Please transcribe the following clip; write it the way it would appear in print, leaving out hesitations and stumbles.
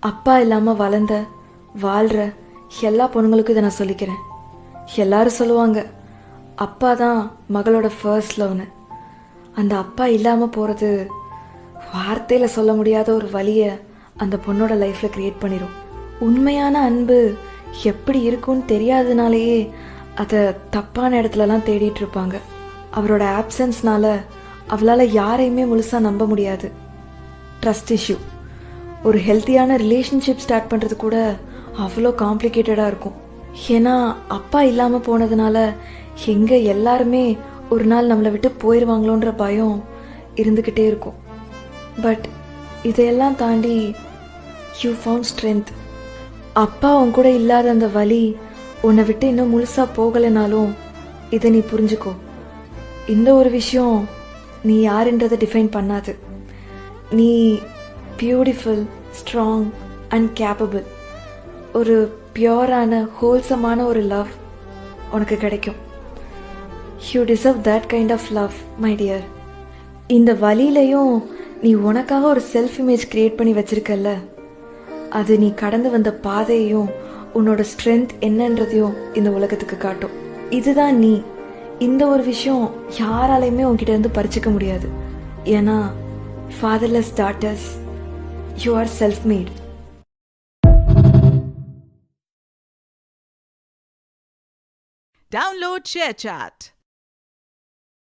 அப்பா இல்லாமல் வளர்ந்த வாழ்கிற எல்லா பொண்ணுங்களுக்கும் இதை நான் சொல்லிக்கிறேன். எல்லாரும் சொல்லுவாங்க அப்பா தான் மகளோட ஃபர்ஸ்ட் லவ்னு. அந்த அப்பா இல்லாமல் போகிறது வார்த்தையில் சொல்ல முடியாத ஒரு வலியை அந்த பொண்ணோட லைஃப்பில் க்ரியேட் பண்ணிடும். உண்மையான அன்பு எப்படி இருக்கும்னு தெரியாததுனாலேயே அதை தப்பான இடத்துலலாம் தேடிட்டு இருப்பாங்க. அவரோட ஆப்சன்ஸ்னால அவளால் யாரையுமே முழுசாக நம்ப முடியாது. Trust issue. ஒரு ஹெல்த்தியான ரிலேஷன்ஷிப் ஸ்டார்ட் பண்ணுறது கூட அவ்வளோ காம்ப்ளிகேட்டடாக இருக்கும். ஏன்னா அப்பா இல்லாமல் போனதுனால எங்கே எல்லாருமே ஒரு நாள் நம்மளை விட்டு போயிடுவாங்களோன்ற பயம் இருந்துக்கிட்டே இருக்கும். பட் இதையெல்லாம் தாண்டி யூ ஃபவுண்ட் ஸ்ட்ரென்த். அப்பா உன் கூட இல்லாத அந்த வலி உன்னை விட்டு இன்னும் முழுசாக போகலைனாலும் இதை நீ புரிஞ்சுக்கோ. இந்த ஒரு விஷயம் நீ யாருன்றதை டிஃபைன் பண்ணாது. நீ பியூட்டிஃபுல், ஸ்ட்ராங் அண்ட் கேப்பபிள். ஒரு பியோரான ஹோல்சமான ஒரு லவ் உனக்கு கிடைக்கும். You deserve that kind of love my dear. இந்த வழியிலையும் நீ உனக்காக ஒரு செல்ஃப் இமேஜ் கிரியேட் பண்ணி வச்சிருக்கல்ல, அது நீ கடந்து வந்த பாதையையும் உன்னோட ஸ்ட்ரென்த் என்னன்றதையும் இந்த உலகத்துக்கு காட்டும். இதுதான் நீ. இந்த ஒரு விஷயம் யாராலையுமே உன்கிட்ட இருந்து பறிச்சுக்க முடியாது. ஏன்னா fatherless daughters, you are self mat. Download ShareChat.